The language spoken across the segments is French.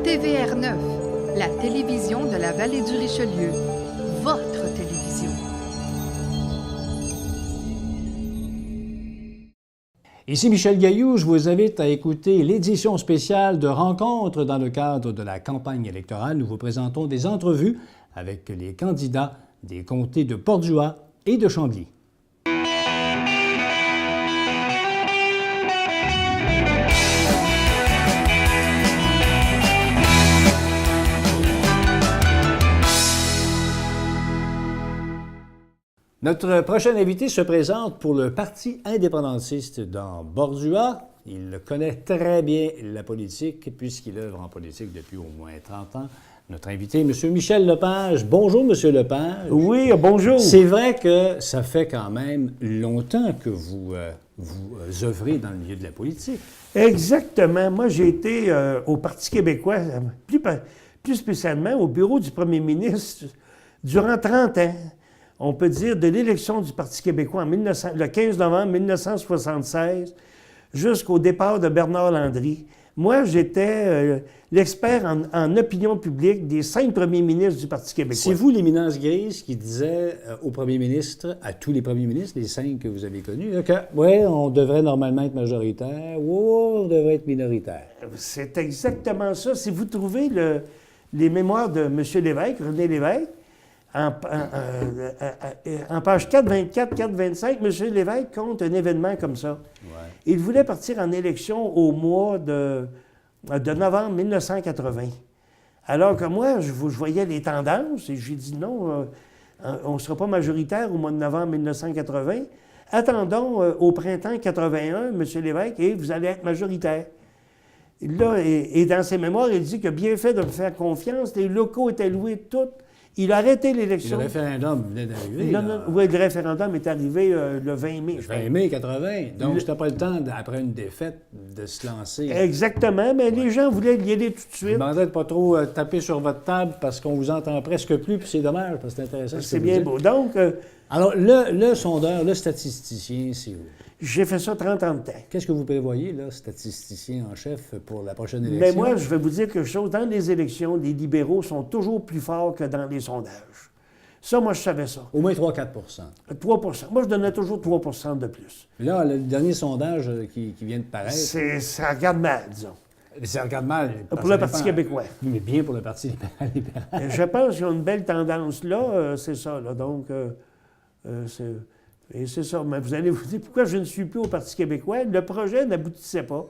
TVR9, la télévision de la vallée du Richelieu. Votre télévision. Ici Michel Gailloux, je vous invite à écouter l'édition spéciale de Rencontres dans le cadre de la campagne électorale. Nous vous présentons des entrevues avec les candidats des comtés de Port-du-Hoc et de Chambly. Notre prochain invité se présente pour le Parti indépendantiste dans Bordua. Il connaît très bien la politique puisqu'il œuvre en politique depuis au moins 30 ans. Notre invité, M. Michel Lepage. Bonjour, M. Lepage. Oui, bonjour. C'est vrai que ça fait quand même longtemps que vous œuvrez dans le milieu de la politique. Exactement. Moi, j'ai été au Parti québécois, plus spécialement au bureau du premier ministre durant 30 ans. On peut dire de l'élection du Parti québécois le 15 novembre 1976 jusqu'au départ de Bernard Landry. Moi, j'étais l'expert en opinion publique des 5 premiers ministres du Parti québécois. C'est vous, l'éminence grise, qui disait au premier ministre, à tous les premiers ministres, les 5 que vous avez connus, que oui, on devrait normalement être majoritaire, ou on devrait être minoritaire. C'est exactement ça. Si vous trouvez les mémoires de M. Lévesque, René Lévesque, en page 424, 425, M. Lévesque compte un événement comme ça. Ouais. Il voulait partir en élection au mois de novembre 1980. Alors que moi, je voyais les tendances et j'ai dit non, on ne sera pas majoritaire au mois de novembre 1980. Attendons au printemps 81, M. Lévesque, et vous allez être majoritaire. Là, et dans ses mémoires, il dit qu'il a bien fait de me faire confiance. Les locaux étaient loués tous. Il a arrêté l'élection. Le référendum venait d'arriver. Oui, le référendum est arrivé le 20 mai. Le 20 mai 80. Donc, c'était pas le temps, après une défaite, de se lancer. Exactement, mais les gens voulaient y aller tout de suite. Je vous demandais de ne pas trop taper sur votre table parce qu'on vous entend presque plus, puis c'est dommage, parce que c'est intéressant. C'est bien beau. Donc... alors, le sondeur, le statisticien, c'est où? J'ai fait ça 30 ans de temps. Qu'est-ce que vous prévoyez, là, statisticien en chef, pour la prochaine élection? Mais moi, je vais vous dire quelque chose. Dans les élections, les libéraux sont toujours plus forts que dans les sondages. Ça, moi, je savais ça. Au moins 3-4 3 Moi, je donnais toujours 3 de plus. Là, le dernier sondage qui vient de paraître... Ça regarde mal, disons. Ça regarde mal. Pour le Parti québécois. Mais bien pour le Parti libéral. Je pense qu'il y a une belle tendance là, c'est ça. Là. Donc, c'est ça. Mais vous allez vous dire pourquoi je ne suis plus au Parti québécois. Le projet n'aboutissait pas.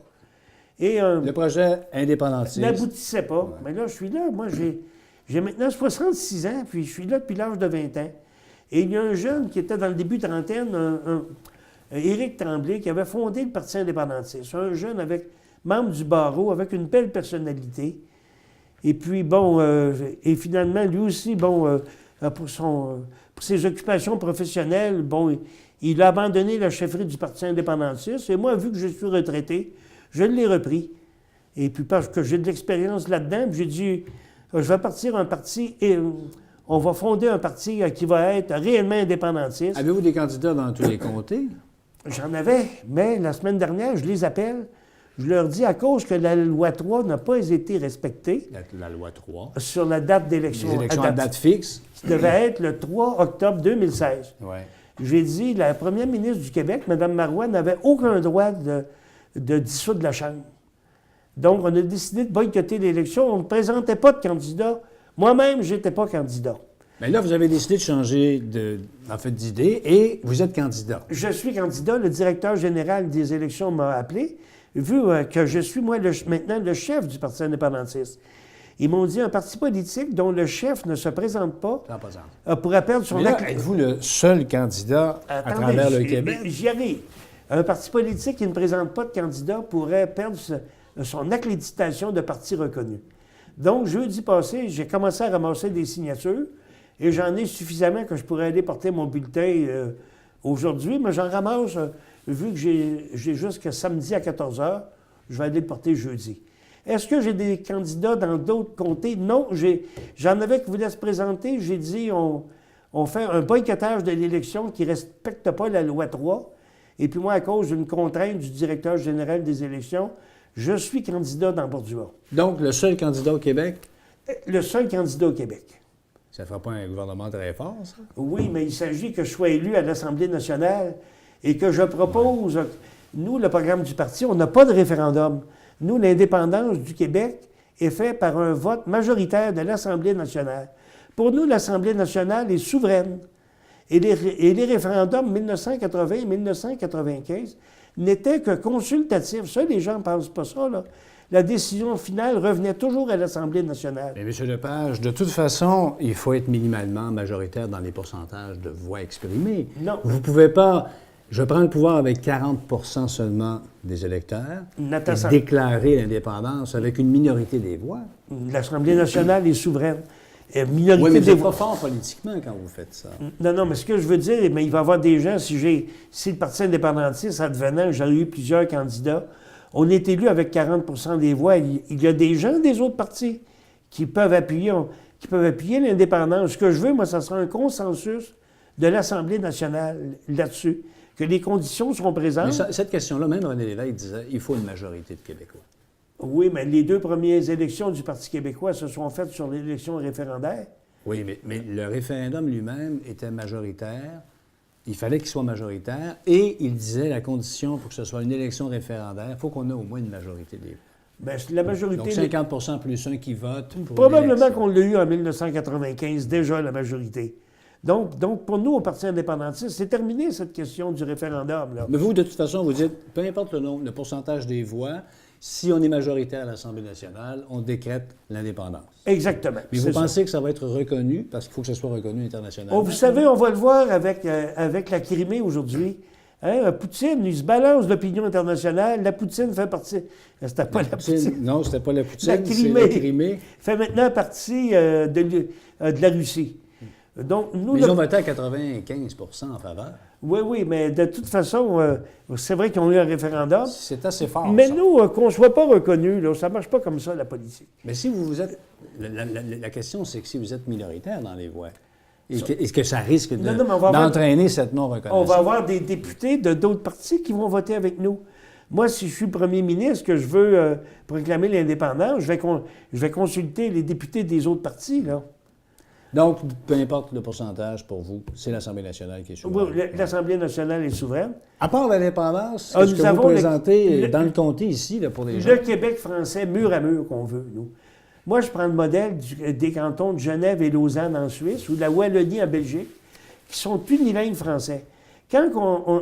Le projet indépendantiste. N'aboutissait pas. Ouais. Mais là, je suis là. Moi, j'ai maintenant 66 ans, puis je suis là depuis l'âge de 20 ans. Et il y a un jeune qui était dans le début de trentaine, Éric Tremblay, qui avait fondé le Parti indépendantiste. Un jeune membre du barreau, avec une belle personnalité. Et puis, bon, et finalement, lui aussi, bon, pour ses occupations professionnelles, bon, il a abandonné la chefferie du Parti indépendantiste. Et moi, vu que je suis retraité, je l'ai repris. Et puis, parce que j'ai de l'expérience là-dedans, j'ai dit, je vais partir un parti et on va fonder un parti qui va être réellement indépendantiste. Avez-vous des candidats dans tous les comtés? J'en avais, mais la semaine dernière, je les appelle. Je leur dis, à cause que la loi 3 n'a pas été respectée. La loi 3. Sur la date d'élection. Les élections à date fixe. Qui devait être le 3 octobre 2016. Ouais. J'ai dit, la première ministre du Québec, Mme Marois, n'avait aucun droit de dissoudre la Chambre. Donc, on a décidé de boycotter l'élection. On ne présentait pas de candidat. Moi-même, je n'étais pas candidat. Mais là, vous avez décidé de changer d'idée et vous êtes candidat. Je suis candidat. Le directeur général des élections m'a appelé, vu que je suis, moi, maintenant le chef du Parti indépendantiste. Ils m'ont dit un parti politique dont le chef ne se présente pas pourrait perdre son... Mais là, êtes-vous le seul candidat à travers le Québec? J'y arrive. Un parti politique qui ne présente pas de candidat pourrait perdre son accréditation de parti reconnu. Donc, jeudi passé, j'ai commencé à ramasser des signatures et j'en ai suffisamment que je pourrais aller porter mon bulletin aujourd'hui, mais j'en ramasse, vu que j'ai jusqu'à samedi à 14 h, je vais aller le porter jeudi. Est-ce que j'ai des candidats dans d'autres comtés? Non, j'en avais qui voulaient se présenter. J'ai dit, on fait un boycottage de l'élection qui ne respecte pas la loi 3. Et puis moi, à cause d'une contrainte du directeur général des élections, Je suis candidat dans Bordua. Donc, le seul candidat au Québec, Le seul candidat au Québec. ça ne fera pas un gouvernement très fort, ça? Oui, mais il s'agit que je sois élu à l'Assemblée nationale et que je propose... Nous, le programme du parti, on n'a pas de référendum. Nous, l'indépendance du Québec est faite par un vote majoritaire de l'Assemblée nationale. Pour nous, l'Assemblée nationale est souveraine. Et les référendums 1980 et 1995 n'étaient que consultatifs. Ça, les gens ne pensent pas ça, là. La décision finale revenait toujours à l'Assemblée nationale. Mais M. Lepage, de toute façon, il faut être minimalement majoritaire dans les pourcentages de voix exprimées. Non. Vous ne pouvez pas... Je prends le pouvoir avec 40 seulement des électeurs et déclarer l'indépendance avec une minorité des voix. L'Assemblée nationale est souveraine. Minorité Oui, mais vous des n'êtes pas voix. fort politiquement quand vous faites ça. Non, mais ce que je veux dire, mais il va y avoir des gens, si le Parti indépendantiste advenant, j'aurais eu plusieurs candidats, on est élu avec 40 des voix. Il y a des gens des autres partis qui peuvent appuyer l'indépendance. Ce que je veux, moi, ça sera un consensus de l'Assemblée nationale là-dessus, que les conditions seront présentes. Mais cette question-là, même René Lévesque disait il faut une majorité de Québécois. Oui, mais les 2 premières élections du Parti québécois se sont faites sur l'élection référendaire. Oui, mais le référendum lui-même était majoritaire. Il fallait qu'il soit majoritaire. Et il disait la condition pour que ce soit une élection référendaire, il faut qu'on ait au moins une majorité des voix. Bien, la majorité... Donc 50 plus 1 qui vote pour Probablement l'élection. qu'on l'a eu en 1995, déjà la majorité. Donc, pour nous, au Parti indépendantiste, c'est terminé cette question du référendum, là. Mais vous, de toute façon, vous dites, peu importe le nombre, le pourcentage des voix, si on est majoritaire à l'Assemblée nationale, on décrète l'indépendance. Exactement. Mais vous pensez que ça va être reconnu, parce qu'il faut que ce soit reconnu internationalement? Oh, vous savez, on va le voir avec la Crimée aujourd'hui. Hein, Poutine, il se balance l'opinion internationale. La Poutine fait partie... C'était pas la Poutine. Non, c'était pas la Poutine, La c'est la Crimée. Fait maintenant partie de la Russie. Donc, nous, Mais ils ont voté à 95 en faveur. Oui, mais de toute façon, c'est vrai qu'ils ont eu un référendum. C'est assez fort, Mais ça. nous, qu'on ne soit pas reconnus, là, ça ne marche pas comme ça, la politique. Mais si vous êtes... La question, c'est que si vous êtes minoritaire dans les voix, est-ce que ça risque d'entraîner cette non-reconnaissance? On va avoir des députés de d'autres partis qui vont voter avec nous. Moi, si je suis premier ministre, que je veux proclamer l'indépendance, je vais consulter les députés des autres partis, là. Donc, peu importe le pourcentage pour vous, c'est l'Assemblée nationale qui est souveraine. Oui, l'Assemblée nationale est souveraine. À part l'indépendance, nous ce que vous avons présentez dans le comté ici, là, pour les gens... Le Québec français, mur à mur qu'on veut, nous. Moi, je prends le modèle des cantons de Genève et Lausanne en Suisse ou de la Wallonie en Belgique, qui sont unilingues français. Quand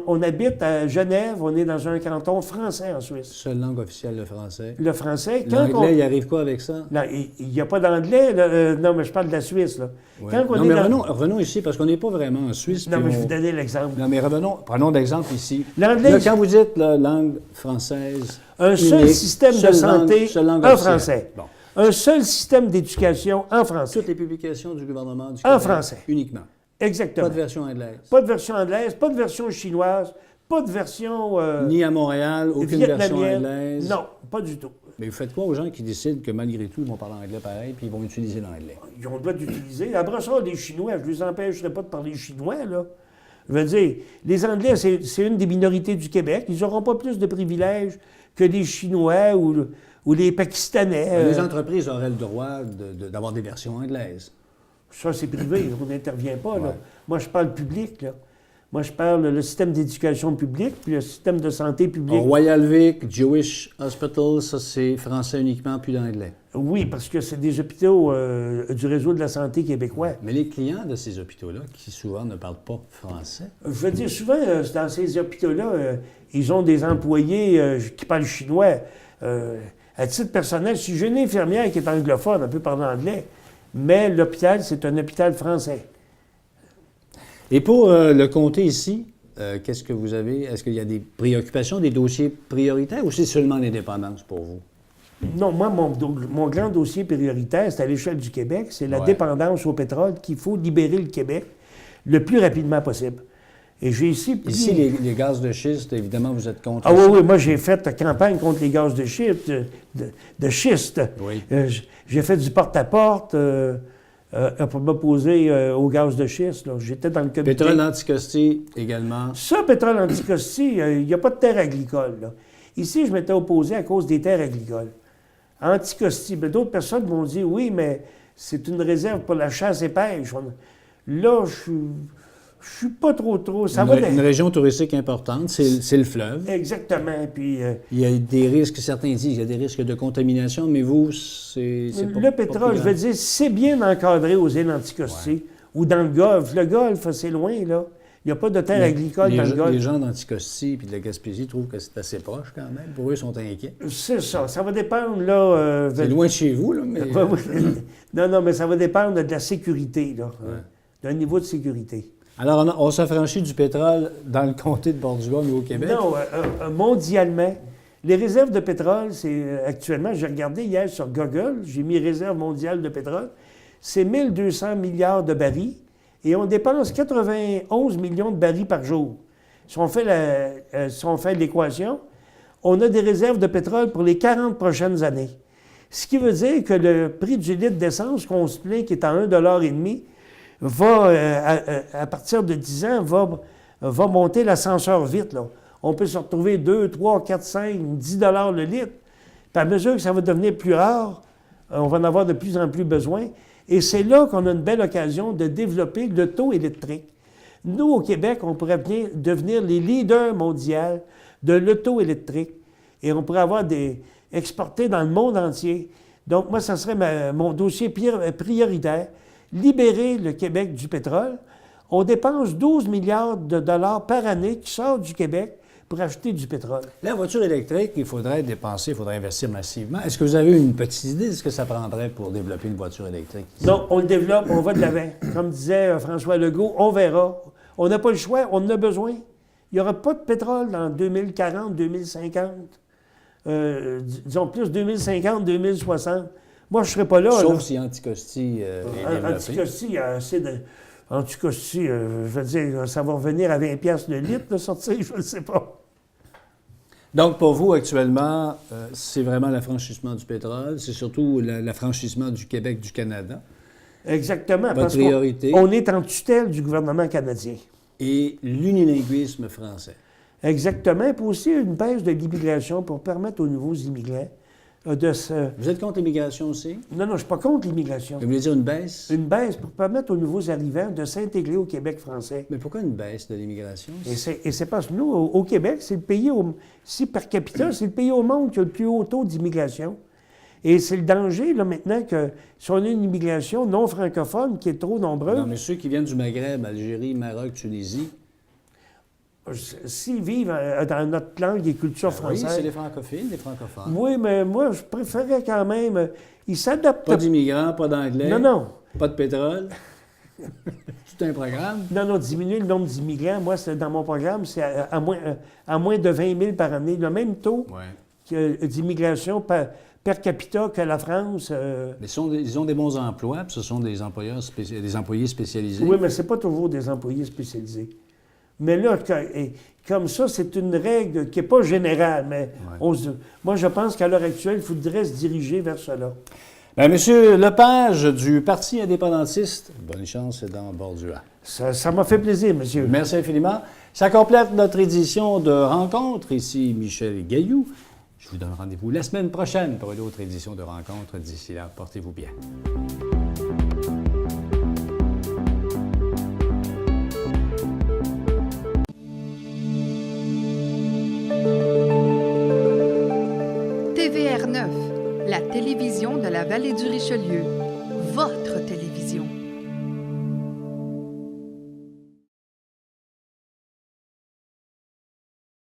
on habite à Genève, on est dans un canton français en Suisse. Seule langue officielle, le français. Le français. L'anglais, il arrive quoi avec ça? Non, il n'y a pas d'anglais. Non, mais je parle de la Suisse, là. Ouais. Quand on non, est mais dans... revenons ici, parce qu'on n'est pas vraiment en Suisse. Non, mais je vais vous donner l'exemple. Non, mais prenons d'exemple ici. L'anglais... Là, quand vous dites la langue française... Un seul système de santé en français. Bon. Un seul système d'éducation en français. Toutes les publications du gouvernement du En Québec, français. uniquement. Exactement. Pas de version anglaise. Pas de version anglaise, pas de version chinoise, pas de version... Ni à Montréal, aucune version anglaise. Non, pas du tout. Mais vous faites quoi aux gens qui décident que malgré tout, ils vont parler anglais pareil, puis ils vont utiliser l'anglais? Ils ont le droit d'utiliser. Après ça, les Chinois, je ne les empêcherai pas de parler chinois, là. Je veux dire, les Anglais, c'est une des minorités du Québec. Ils n'auront pas plus de privilèges que les Chinois ou les Pakistanais. Les entreprises auraient le droit d'avoir des versions anglaises. Ça, c'est privé, on n'intervient pas, là. Ouais. Moi, je parle public, là. Moi, je parle le système d'éducation publique puis le système de santé publique. Royal Vic, Jewish Hospital, ça, c'est français uniquement, puis l'anglais. Oui, parce que c'est des hôpitaux du réseau de la santé québécois. Mais les clients de ces hôpitaux-là, qui souvent ne parlent pas français... Je veux dire, souvent, dans ces hôpitaux-là, ils ont des employés qui parlent chinois. À titre personnel, si j'ai une infirmière qui est anglophone, elle peut parler anglais, mais l'hôpital, c'est un hôpital français. Et pour le comté ici, qu'est-ce que vous avez? Est-ce qu'il y a des préoccupations, des dossiers prioritaires, ou c'est seulement l'indépendance pour vous? Non, moi, mon grand dossier prioritaire, c'est à l'échelle du Québec, c'est la dépendance au pétrole qu'il faut libérer le Québec le plus rapidement possible. Et j'ai ici... Ici, les gaz de schiste, évidemment, vous êtes contre ça. ça. Oui, moi, j'ai fait campagne contre les gaz de schiste. De schiste. Oui. J'ai fait du porte-à-porte pour m'opposer aux gaz de schiste. J'étais dans le comité. Pétrole anticosti également. Ça, pétrole anticosti, il n'y a pas de terre agricole, là. Ici, je m'étais opposé à cause des terres agricoles. Anticosti. Mais d'autres personnes m'ont dit, oui, mais c'est une réserve pour la chasse et pêche. Là, je suis pas trop. Ça va Une région touristique importante, c'est le fleuve. Exactement. Puis, il y a des risques, certains disent, il y a des risques de contamination, mais vous, c'est pas... Le pétrole, je veux dire, c'est bien encadré aux îles Anticosti ou dans le Golfe. Le Golfe, c'est loin, là. Il n'y a pas de terre agricole dans le Golfe. Les gens d'Anticosti et de la Gaspésie trouvent que c'est assez proche quand même. Pour eux, ils sont inquiets. C'est ça. Ça va dépendre, là... c'est loin de chez vous, là, mais... Non, mais ça va dépendre de la sécurité, là. D'un niveau de sécurité. Alors, on s'affranchit du pétrole dans le comté de Bordua, nous, au Québec? Non, mondialement. Les réserves de pétrole, c'est actuellement, j'ai regardé hier sur Google, j'ai mis réserve mondiale de pétrole, c'est 1200 milliards de barils et on dépense 91 millions de barils par jour. Si on fait l'équation, on a des réserves de pétrole pour les 40 prochaines années. Ce qui veut dire que le prix du litre d'essence qu'on se plaint, qui est à 1,5 $, va, à partir de 10 ans, va monter l'ascenseur vite, là. On peut se retrouver 2, 3, 4, 5, 10 $ le litre. Puis à mesure que ça va devenir plus rare, on va en avoir de plus en plus besoin. Et c'est là qu'on a une belle occasion de développer l'auto électrique. Nous, au Québec, on pourrait devenir les leaders mondiaux de l'auto électrique. Et on pourrait avoir exporter dans le monde entier. Donc, moi, ça serait mon dossier prioritaire. Libérer le Québec du pétrole. On dépense 12 milliards de dollars par année qui sortent du Québec pour acheter du pétrole. La voiture électrique, il faudrait investir massivement. Est-ce que vous avez une petite idée de ce que ça prendrait pour développer une voiture électrique? Non, on le développe, on va de l'avant. Comme disait François Legault, on verra. On n'a pas le choix, on en a besoin. Il n'y aura pas de pétrole en 2040, 2050. Disons plus 2050, 2060. Moi, je ne serais pas là. Sauf si Anticosti est développé. Anticosti, il y a assez de... Anticosti, je veux dire, ça va revenir à 20 $ le litre de sortir, je ne sais pas. Donc, pour vous, actuellement, c'est vraiment l'affranchissement du pétrole, c'est surtout l'affranchissement du Québec, du Canada. Exactement. Votre parce priorité. On est en tutelle du gouvernement canadien. Et l'unilinguisme français. Exactement. Puis aussi une baisse de l'immigration pour permettre aux nouveaux immigrants de se... Vous êtes contre l'immigration aussi? Non, je ne suis pas contre l'immigration. Vous voulez dire une baisse? Une baisse pour permettre aux nouveaux arrivants de s'intégrer au Québec français. Mais pourquoi une baisse de l'immigration? Et c'est parce que nous, au Québec, c'est le pays, si par capita, c'est le pays au monde qui a le plus haut taux d'immigration. Et c'est le danger, là, maintenant, que si on a une immigration non francophone qui est trop nombreuse... Non, mais ceux qui viennent du Maghreb, Algérie, Maroc, Tunisie... S'ils vivent dans notre langue et culture française... Oui, c'est les francophiles, les francophones. Oui, mais moi, je préférais quand même... Ils s'adaptent... Pas d'immigrants, pas d'anglais. Non. Pas de pétrole. C'est un programme. Non, diminuer le nombre d'immigrants. Moi, dans mon programme, c'est à moins de 20 000 par année. Le même taux d'immigration per capita que la France. Mais ils ont des bons emplois, puis ce sont des employés spécialisés. Oui, mais ce n'est pas toujours des employés spécialisés. Mais là, comme ça, c'est une règle qui n'est pas générale. Mais moi, je pense qu'à l'heure actuelle, il faudrait se diriger vers cela. Bien, M. Lepage du Parti indépendantiste, bonne chance dans Bordua. Ça m'a fait plaisir, monsieur. Merci infiniment. Ça complète notre édition de Rencontre. Ici Michel Gailloux. Je vous donne rendez-vous la semaine prochaine pour une autre édition de Rencontre. D'ici là, portez-vous bien. TVR 9, la télévision de la vallée du Richelieu. Votre